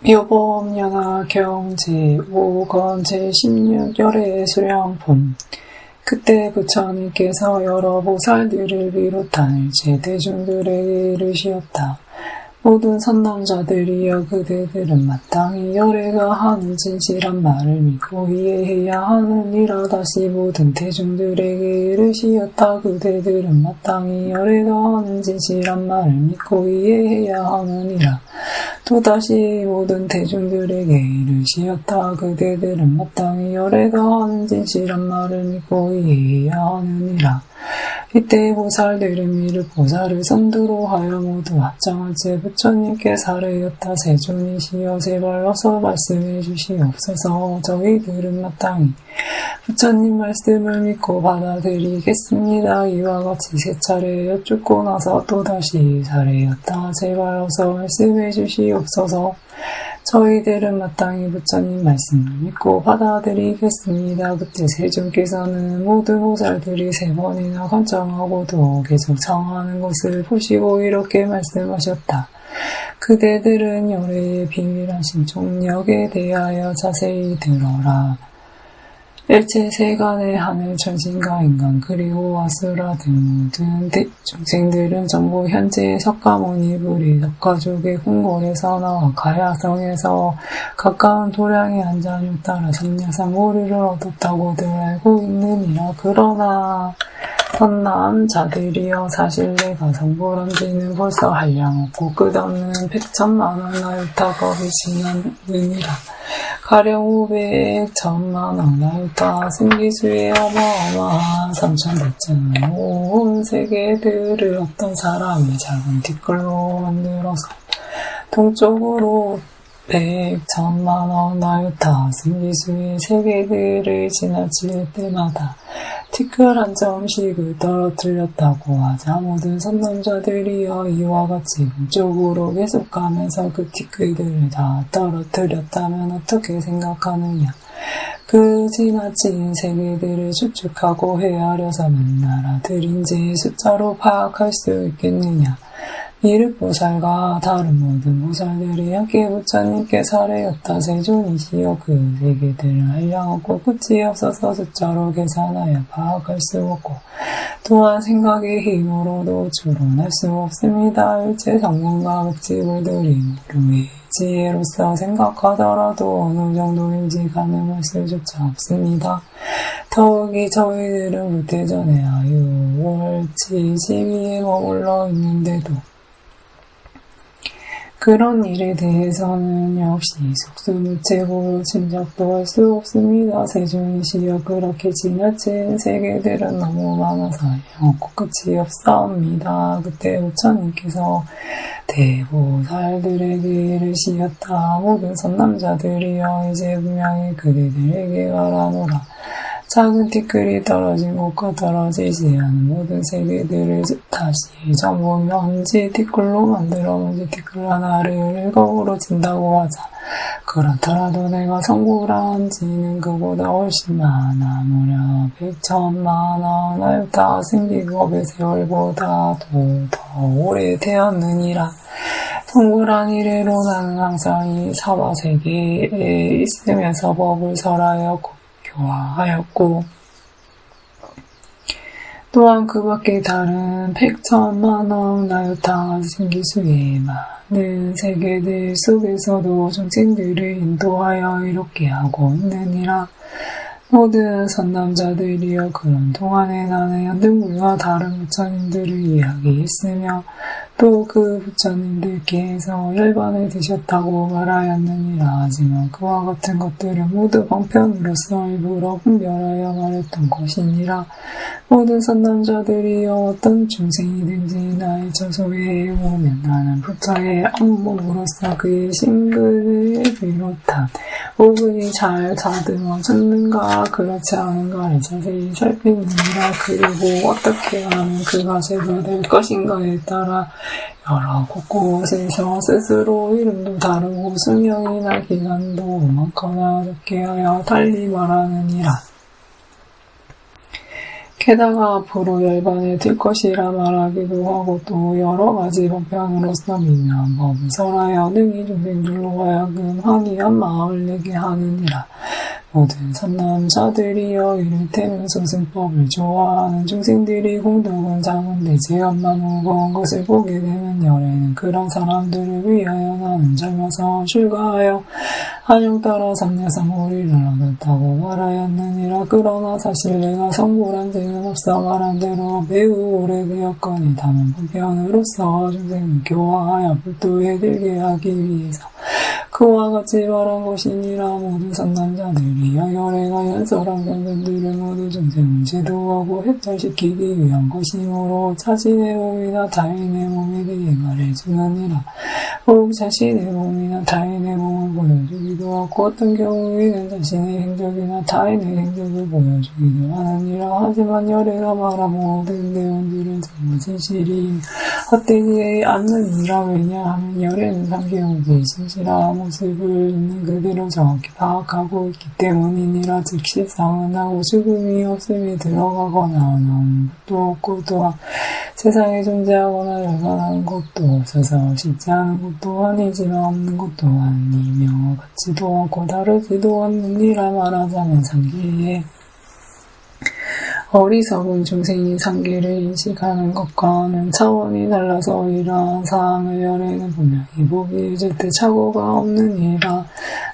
묘범연화 경제 5권 제16열의 수령품. 그때 부처님께서 여러 보살들을 비롯한 일체 대중들에게 이르시었다. 모든 선남자들이여, 그대들은 마땅히 열애가 하는 진실한 말을 믿고 이해해야 하느니라. 다시 모든 대중들에게 이르시었다. 그대들은 마땅히 열애가 하는 진실한 말을 믿고 이해해야 하느니라. 또다시 모든 대중들에게 이르시었다. 그대들은 마땅히 열애가 하는 진실한 말을 믿고 이해해야 하느니라. 이때 보살들은 미륵 보살을 선두로 하여 모두 합장한 채 부처님께 사례였다. 세존이시여, 제발 어서 말씀해 주시옵소서. 저희들은 마땅히 부처님 말씀을 믿고 받아들이겠습니다. 이와 같이 세 차례 여쭙고 나서 또다시 사례였다. 제발 어서 말씀해 주시옵소서. 저희들은 마땅히 부처님 말씀을 믿고 받아들이겠습니다. 그때 세존께서는 모든 보살들이 3번이나 관청하고도 계속 청하는 것을 보시고 이렇게 말씀하셨다. 그대들은 열애의 비밀하신 총력에 대하여 자세히 들어라. 일체 세간의 하늘 천신과 인간 그리고 아수라 등 모든 중생들은 전부 현재 석가모니 부리 석가족의 궁궐에서 나와 가야성에서 가까운 도량에 앉아 따라 삼야상 오리를 얻었다고들 알고 있느니라. 그러나 선남자들이여, 사실 내가 성불한 지는 벌써 한량 없고 끝없는 100천만원 나유타겁이 지났느니라. 가령 500천만원 나유타 승기수의 어마어마한 3천대천은 온 세계들을 어떤 사람이 작은 티끌로 만들어서 동쪽으로 100천만원 나유타 승기수의 세계들을 지나칠 때마다 티끌 한 점씩을 떨어뜨렸다고 하자 모든 선남자들이여, 이와 같이 북쪽으로 계속 가면서 그 티끌들을 다 떨어뜨렸다면 어떻게 생각하느냐. 그 지나친 세계들을 추측하고 헤아려서 몇 나라들인지 숫자로 파악할 수 있겠느냐. 미륵 보살과 다른 모든 보살들이 함께 부처님께 사례였다. 세존이시여, 그 세계들을 한량 없고 끝이 없어서 숫자로 계산하여 파악할 수 없고 또한 생각의 힘으로도 추론할 수 없습니다. 일체 성문과 극지불들이 무료의 지혜로서 생각하더라도 어느 정도인지 가늠할 수조차 없습니다. 더욱이 저희들은 그때전에 아유 월치 지위에 머물러 있는데도 그런 일에 대해서는 역시 속수무책으로 짐작도 할 수 없습니다. 세존이시여, 그렇게 지나친 세계들은 너무 많아서 영없고 끝이 없사옵니다. 그때 부처님께서 대보살들에게 이르시었다. 모든 선남자들이여, 이제 분명히 그대들에게 말하노라. 작은 티끌이 떨어진 곳과 떨어지지 않은 모든 세계들을 다시 전부 먼지 티끌로 만들어 먼지 티끌 하나를 7으로 진다고 하자. 그렇더라도 내가 성불한 지는 그보다 훨씬 많아. 무려 100천만원 나유타 승기겁의 세월보다도 더 오래되었느니라. 성불한 이래로 나는 항상 이 사바세계에 있으면서 법을 설하였고 교화하였고 또한 그 밖에 다른 100천만원 나유타 승기수의 많은 세계들 속에서도 중생들을 인도하여 이롭게 하고 있느니라. 모든 선남자들이여, 그런 동안에 나는 연등불과 다른 부처님들을 이야기했으며 또 그 부처님들께서 열반을 드셨다고 말하였느니라. 하지만 그와 같은 것들은 모두 방편으로서 일부러 분별하여 말했던 것이니라. 모든 선남자들이여, 어떤 중생이든지 나의 저소에 오면 나는 부처의 안목으로서 그의 신근을 비롯한 오근이 잘 다듬어 졌는가 그렇지 않은가를 자세히 살피느니라. 그리고 어떻게 하면 그가 제도될 것인가에 따라 여러 곳곳에서 스스로 이름도 다르고 수명이나 기간도 많거나 적게 하여 달리 말하느니라. 게다가 앞으로 열반에 들 것이라 말하기도 하고 또 여러 가지 방편으로서 미묘한 법을 설하여 능히 중생들로 하여금 항의한 마음을 내게 하느니라. 모든 선남자들이여 이를테면 소승법을 좋아하는 중생들이 공덕은 작은데 제한만 무거운 것을 보게 되면 열에는 그런 사람들을 위하여 나는 젊어서 출가하여 한용 따라 삼려삼고리를 얻었다고 말하였느니라. 그러나 사실 내가 성불한 지는 없어 말한 대로 매우 오래되었거니 다만 방편으로서 중생을 교화하여 불도에 들게 하기 위해서 그와 같이 말한 것이니라. 모든 선남자들이여 열애가 연설한 경전들을 모두 중생을 제도하고 해탈시키기 위한 것이므로 자신의 몸이나 타인의 몸에 대해 말해주느니라. 혹 자신의 몸이나 타인의 몸을 보여주기도 하고 어떤 경우에는 자신의 행적이나 타인의 행적을 보여주기도 하느니라. 하지만 열애가 말한 모든 내용들은 전부 진실이 헛되지 않느니라. 왜냐하면 열애는 삼계오기의 진실한 모습을 있는 그대로 정확히 파악하고 있기 때문이니라. 즉 실상은 하고 죽음이 없음에 들어가거나 나오는 것도 없고 또한 세상에 존재하거나 열반하는 것도 없어서 실제 않은 것도 아니지만 없는 것도 아니며 같지도 않고 다르지도 않느니라. 말하자면 삼계에 어리석은 중생이 삼계를 인식하는 것과는 차원이 달라서 이러한 사항을 열에는 분명히 보기에 절대 착오가 없느니라.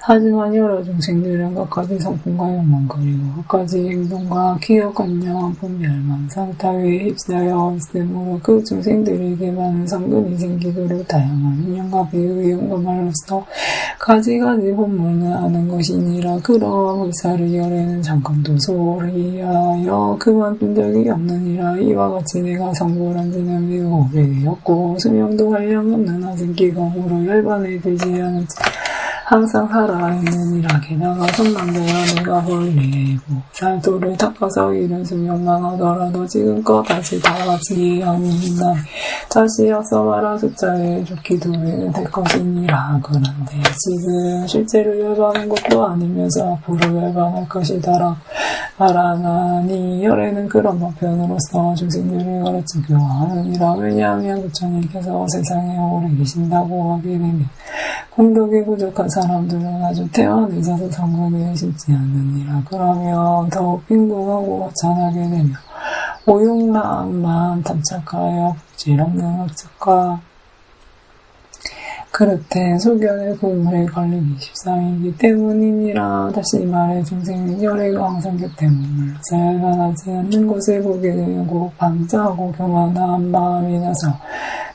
하지만 여러 중생들은 갖가지 성품과 욕망 그리고 갖가지 행동과 기억관념, 분별망, 상타위에 휩싸여 있으므로 그 중생들에게 많은 성근이 생기도록 다양한 인연과 비유의 용감함으로써 가지가지 본문을 아는 것이니라. 그러한 불사를 열에는 잠깐도 소홀히 하여 그만 둔 적이 없느니라. 이와 같이 내가 성불한 지는 매우 오래되었고 수명도 한량없는 아직 기검으로 열반에 들지 않은 항상 살아있느니라. 게다가 선남자여 내가 본래 살도를 닦아서 이른 수명만 하더라도 지금껏 다시 다 같이 아니나 다시 앞서 말한 숫자에 좋기도 될 것이니라. 그런데 지금 실제로 열반한 것도 아니면서 앞으로 열반할 것이다라 말하나니 열에는 그런 방편으로서 중생들을 가르치려 하느니라. 왜냐하면 부처님께서 세상에 오래 계신다고 하게 되면 공덕이 부족한 사람들은 아주 태환의 자도 성근에 심지 않느니라. 그러면 더욱 빈궁하고 허찬하게 되며 오용락만 탐착하여 부질없는 학습과 그릇된 소견의 국물에 걸리기 십상이기 때문이니라. 다시 말해 중생은 열애가 항상 곁에 머물러서 열반하지 않는 것을 보게 되면 곧 방자하고 교만한 마음이 나서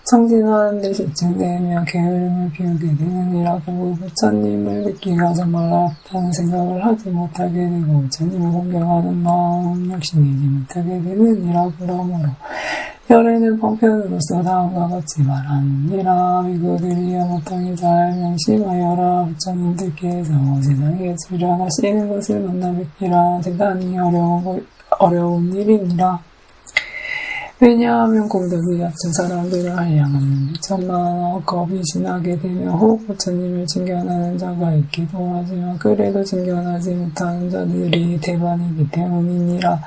청진하는 데 실증되며 게으름을 피우게 되느니라. 결국 부처님을 믿기가 정말 어렵다는 생각을 하지 못하게 되고 부처님을 공경하는 마음 역시 내지 못하게 되느니라. 그러므로 열애는 방편으로서 다음과 같이 말하느니라. 비구들이여 마땅히 잘 명심하여라. 부처님들께서 세상에 출현하시는 것을 만나 뵙기라 대단히 어려운 일이니라. 왜냐하면 공덕이 얕은 사람들을 한량하면 천만 겁이 지나게 되며 혹 부처님을 징견하는 자가 있기도 하지만 그래도 징견하지 못하는 자들이 대반이기 때문이니라.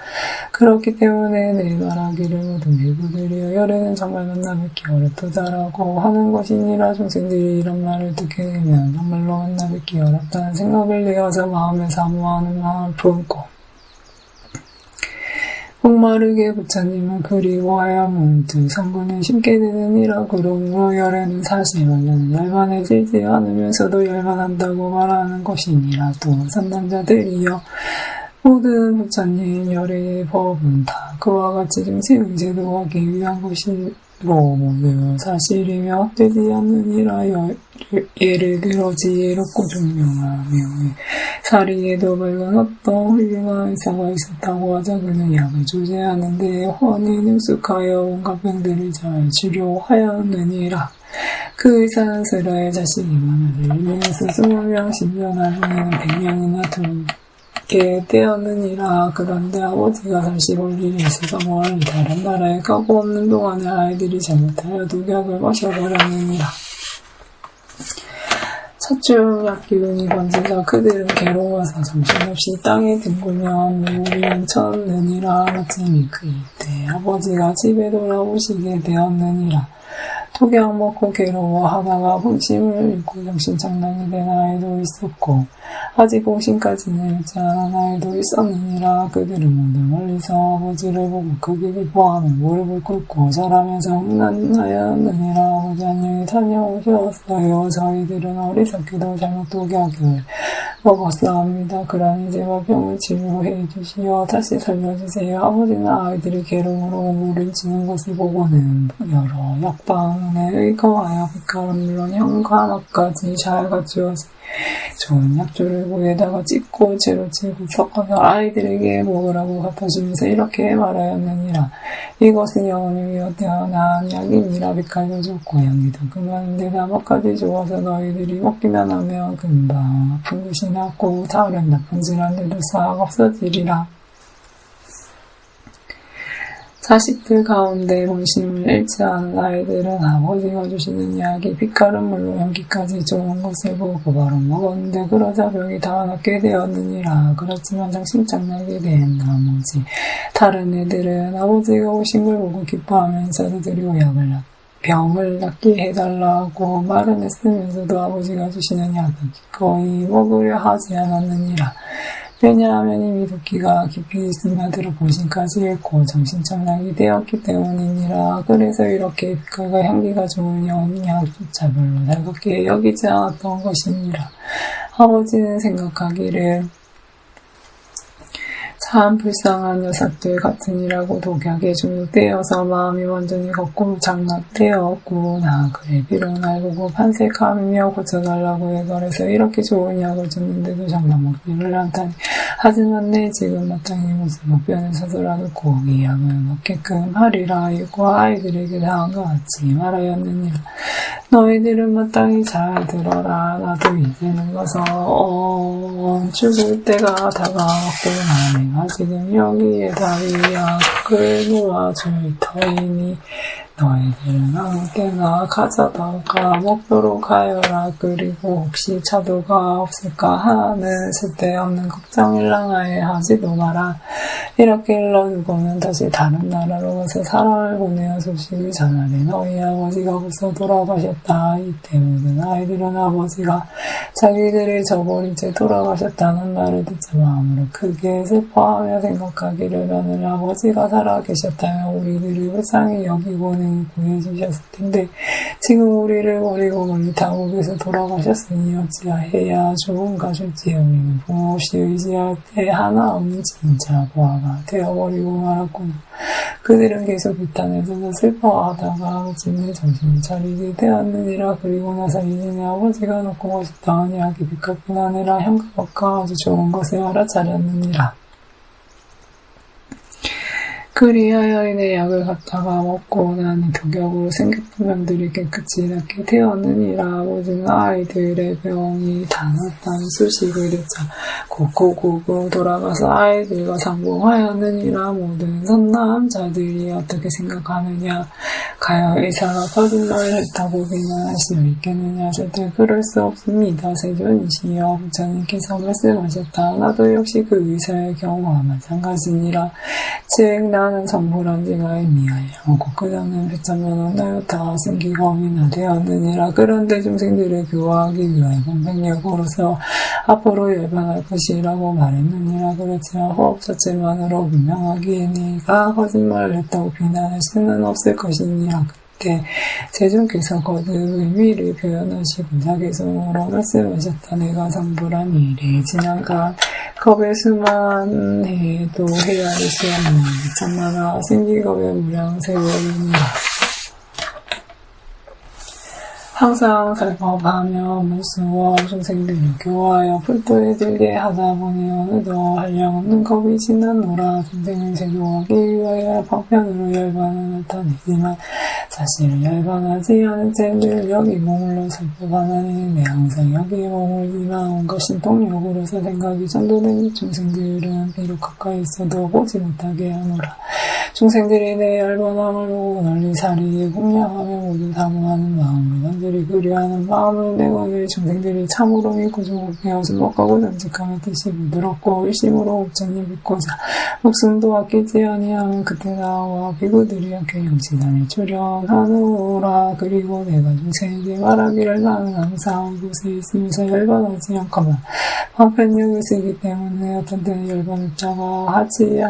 그렇기 때문에 내 말하기를 모든 비구들이여 열애는 정말 만나 뵙기 어렵도다라고 하는 것이니라. 중생들이 이런 말을 듣게 되면 정말로 만나 뵙기 어렵다는 생각을 내어서 마음에 사모하는 마음을 품고 목마르게 부처님을 그리워하여 문득 성근을 심게 되느니라. 그러므로 열애는 사실 원래는 열반해지지 않으면서도 열반한다고 말하는 것이니라. 또 선남자들이여 모든 부처님 열애의 법은 다 그와 같이 중생을 제도하기 위한 것이로 모두 사실이며 헛되지 않느니라. 예를 들어 지혜롭고 존명하며 사리에도 밝은 어떤 훌륭한 의사가 있었다고 하자. 그는 약을 조제하는데 환히 능숙하여 온갖 병들을 잘 치료하였느니라. 그 의사는 스라의 자식이 많아들 위해서 20명 신변하는 100명이나 두게 되었느니라. 그런데 아버지가 살시 볼 일이 있어서 멀리 다른 나라에 가고 없는 동안에 아이들이 잘못하여 독약을 마셔버렸느니라. 차츰 기운이 번지자 그들은 괴로워서 정신없이 땅에 뒹굴며 우리는 쳤느니라. 마침이 그 이때 아버지가 집에 돌아오시게 되었느니라. 독약 먹고 괴로워하다가 본심을 잃고 정신장난이 된 아이도 있었고 아직 본심까지는 잃지 않은 아이도 있었느니라. 그들은 모두 멀리서 아버지를 보고 크게 기뻐하며 무릎을 꿇고 절하면서 hun난하였느니라. 아버지 안녕히 다녀오셨어요. 저희들은 어리석게도 잘못 독약을 먹었사옵니다. 그러니 제발 병을 치료해 주시어 다시 살려주세요. 아버지는 아이들이 괴로움으로 무리치는 것을 보고는 여러 약방에 의거하여 빛깔은 물론 형과 막까지 잘 갖추어서 좋은 약초를 물에다가 찢고 채로 치고 섞어서 아이들에게 먹으라고 갖다주면서 이렇게 말하였느니라. 이것은 영혼을 위하여 태어난 약이니라. 빛깔도 좋고 향기도 그만인데 나뭇가지 좋아서 너희들이 먹기만 하면 금방 아픈 것이 낫고 다른 나쁜 질환들도 싹 없어지리라. 자식들 가운데 본심을 잃지 않은 아이들은 아버지가 주시는 약이 빛깔은 물론 향기까지 좋은 것을 보고 바로 먹었는데 그러자 병이 다 낫게 되었느니라. 그렇지만 정신장나게 된 나머지 다른 애들은 아버지가 오신 걸 보고 기뻐하면서도 드리고 병을 낫게 해달라고 말은 했으면서도 아버지가 주시는 약은 기꺼이 먹으려 하지 않았느니라. 왜냐하면 이미 도끼가 깊이 스며들어 본심까지 잃고 정신장난이 되었기 때문이니라. 그래서 이렇게 빛깔과 향기가 좋은 영양조차 별로 달갑게 여기지 않았던 것이니라. 아버지는 생각하기를 참 불쌍한 녀석들 같으니라고 독약에 중독되어서 마음이 완전히 거꾸로 장락되었구나. 그래 비록 날 보고 판색하며 고쳐달라고 해결해서 이렇게 좋은 약을 줬는데도 정말 먹지를 않다니. 하지만 내 지금 마땅히 무슨 목변을 서서라도 꼭 이 약을 먹게끔 하리라. 이과 아이들에게 당한 것 같이 말하였느니라. 너희들은 마땅히 잘 들어라. 나도 이제는 가서 죽을 때가 다가왔구나. 내가 지금 여기에다 이 약을 놓아줄 터이니 너희들은 아무데나 가져다가 먹도록 하여라. 그리고 혹시 차도가 없을까 하는 쓸데없는 걱정을 향하에 하지도 마라. 이렇게 일러두고는 다시 다른 나라로 가서 사람을 보내어 소식을 전하리. 너희 아버지가 벌써 돌아가셨다. 이때 모든 아이들은 아버지가 자기들을 저버린 채 돌아가셨다는 말을 듣자 마음으로 크게 슬퍼하며 생각하기를 나는 아버지가 살아계셨다면 우리들을 불쌍히 여기고는 구해주셨을 텐데 지금 우리를 버리고 멀리 타국에서 돌아가셨으니 어찌해야 좋은가. 졸지에 우리는 부모 없이 의지할 때 하나 없는 진짜 부하가 되어버리고 말았구나. 그들은 계속 비탄에서 슬퍼하다가 마침내 정신을 차리게 되었느니라. 그리고 나서 이제는 아버지가 놓고 가셨다니 약이 빛깔뿐 아니라 향긋과 아주 좋은 것을 알아차렸느니라. 그리하여 이내 약을 갖다가 먹고 나니 독약으로 생겼던 병들이 깨끗이 낫게 되었느니라. 아버지는 아이들의 병이 다 낫다는 소식을 듣자 고고고고 돌아가서 아이들과 상봉하였느니라. 모든 선남자들이 어떻게 생각하느냐. 가여 의사가 거짓말을 했다고 비난할 수 있겠느냐. 절대 그럴 수 없습니다. 세존이시여 부처님께서 말씀하셨다. 나도 역시 그 의사의 경우와 마찬가지니라. 즉 나는 성불한 지가 의미하여 곧그다는 100천만 원 나요타 생기가 어미나 되었느니라. 그런데 중생들을 교화하기 위하여 공백력으로서 앞으로 열반할 것이라고 말했느니라. 그렇지만 호흡 자체만으로 분명하기에 네가 거짓말을 했다고 비난할 수는 없을 것이니라. 그때 세존께서 거듭 의미를 표현하시고 자기 손으로 말씀하셨다. 내가 성불한 일이 지나간 겁의 수만 해도 헤아릴 수 없는 천만화 생기겁의 무량 세월이니라. 항상 살펴가며 무수와 중생들을 교화하여 풀도에 들게 하다 보니 어느덧 한량없는 겁이 지났노라. 중생을 제도하기 위하여 방편으로 열반을 나타내지만 사실은 열반하지 않은 쟤들 여기 머물러 살펴가나니 내 항상 여기에 머물지만 온갖 신통력으로서 생각이 전도된 중생들은 비록 가까이 있어도 보지 못하게 하노라. 중생들이 내 열반함을 보고 널리 사리에 공양하며 모두 사모하는 마음으로 남들이 그리하는 마음을 내거늘 중생들이 참으로 믿고 조국하여 순복하고 정직하며 뜻이 부드럽고 일심으로 옥전히 믿고자 목숨도 아끼지 아니하면 그때 나와 비구들이 함께 영신안에 출연하노라. 그리고 내가 중생에게 말하기를 나는 항상 이곳에 있으면서 열반하지 않거나 방편력을 쓰기 때문에 어떤 때는 열반했다가 하지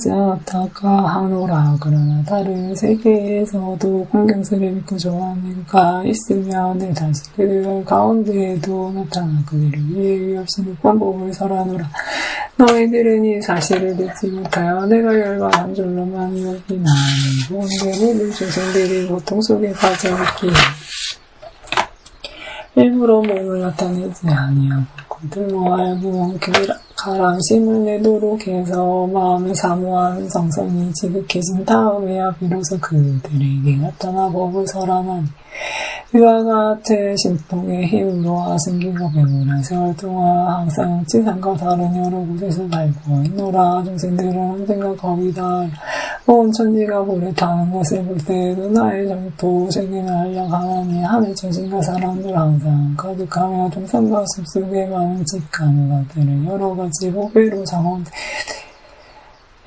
않았다가 하노라. 그러나 다른 세계에서도 공경스레 믿고 좋아하는 이가 있으면 내 다시 그들 가운데에도 나타나 그들을 위해 없이 높은 법을 설하노라. 너희들은 이 사실을 듣지 못하여 내가 열반한 줄로만 여기나 본데 모든 중생들이 고통 속에 빠져있기에 일부러 몸을 나타내지 아니하고 그들로 하여금 가랑심을 내도록 해서 마음을 사모하는 성성이 지극해진 다음에야 비로소 그들에게 나타나 법을 설하나니 이와 같은 신통의 힘으로 생기고 배부른 세월 동안 항상 지상과 다른 여러 곳에서 살고 있노라. 중생들은 언젠가 거기다 온 천지가 불에 타는 것을 볼 때에도 나의 정토 세계를 알려가나니 하늘 천신과 사람들 항상 가득하며 동산과 숲속에 많은 직하는 것들을 여러 가지 보배로 삼원데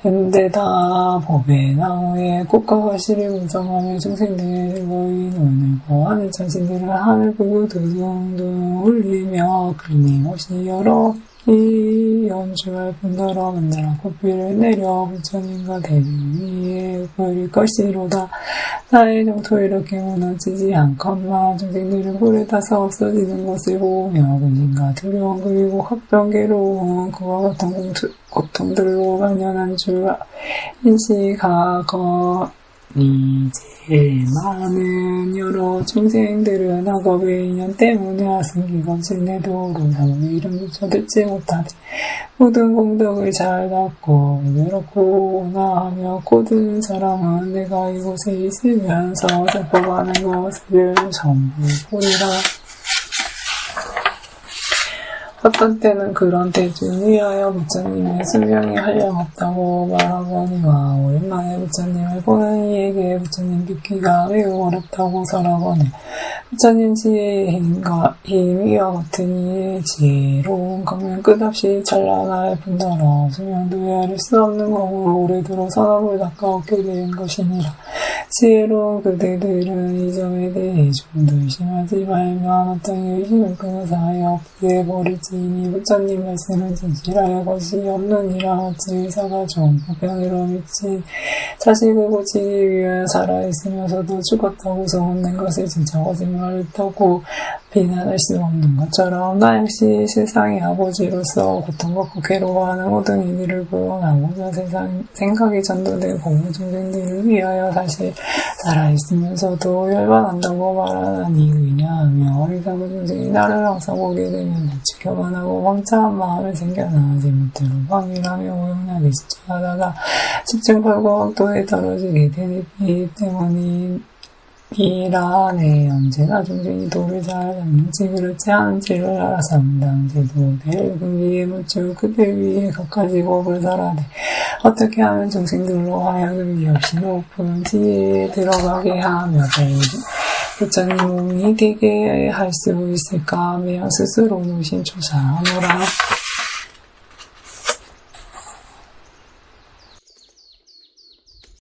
현대다 법의 나무에 꽃과 가시를 무정하며 중생들의 거의 눈을 보 하늘 천신들은 하늘 보고 두둥둥 울리며 끊임없이 여러 이 연주할 분더러 만나라. 꽃비를 내려 부처님과 대중 위에 버릴 것이로다. 나의 정토 이렇게 무너지지 않건만 중생들은 불에 타서 없어지는 것을 보며 근심과 두려움 그리고 각종 괴로움 그와 같은 고통들로 만연한 줄 인식하거니 제일 많은 여러 중생들은 학업의 인연 때문에 하승기가 진해도 론사의 이름조차 듣지 못하지 모든 공덕을 잘 닦고 외롭고 나하며 고든 사람은 내가 이곳에 있으면서 살펴가는 것을 전부 보리라. 어떤 때는 그런 대중 위하여 부처님의 수명이 한량없다고 말하거니와 오랜만에 부처님을 보는 이에게 부처님 뵙기가 매우 어렵다고 설하거늘 부처님 지혜의 힘이와 같은 이의 지혜로운 강명 끝없이 찬란할 뿐더러 수명도 헤아릴 수 없는 공으로 오래도록 선업을 닦아 얻게 된 것이니라. 지혜로운 그대들은 이 점에 대해 좀 더 의심하지 말면 어떤 의심을 끊어서 하여 없게 버릴지 이미 부처님 말씀은 진실하여 것이 없느니라. 어찌 의사가 좀 병이로 미친 자식을 고치기 위해 살아있으면서도 죽었다고 소문낸 것을 진짜 거짓말했다고 비난할 수 없는 것처럼 나 역시 세상의 아버지로서 고통받고 괴로워하는 모든 이들을 구원하고자 생각이 전도되고 중생들을 위하여 사실 살아있으면서도 열반한다고 말하나니 왜냐하며 어리석은 중생이 나를 항상 보게 되면 지켜만 하고 멍청한 마음을 생겨나 제멋대로 방일하며 오용나게 지쳐하다가 집중벌고 억도에 떨어지게 되기 때문이라. 네, 언제나 중생이 도를 잘 잡는지 그렇지 않은지를 알아서 당제도 될 근기에 묻혀 그들 위에 갖가지 법을 설하되 어떻게 하면 중생들로 하여금 역시 높은 지혜에 들어가게 하며 부처님 몸이 되게 할 수 있을까 하며 스스로 노심초사하노라.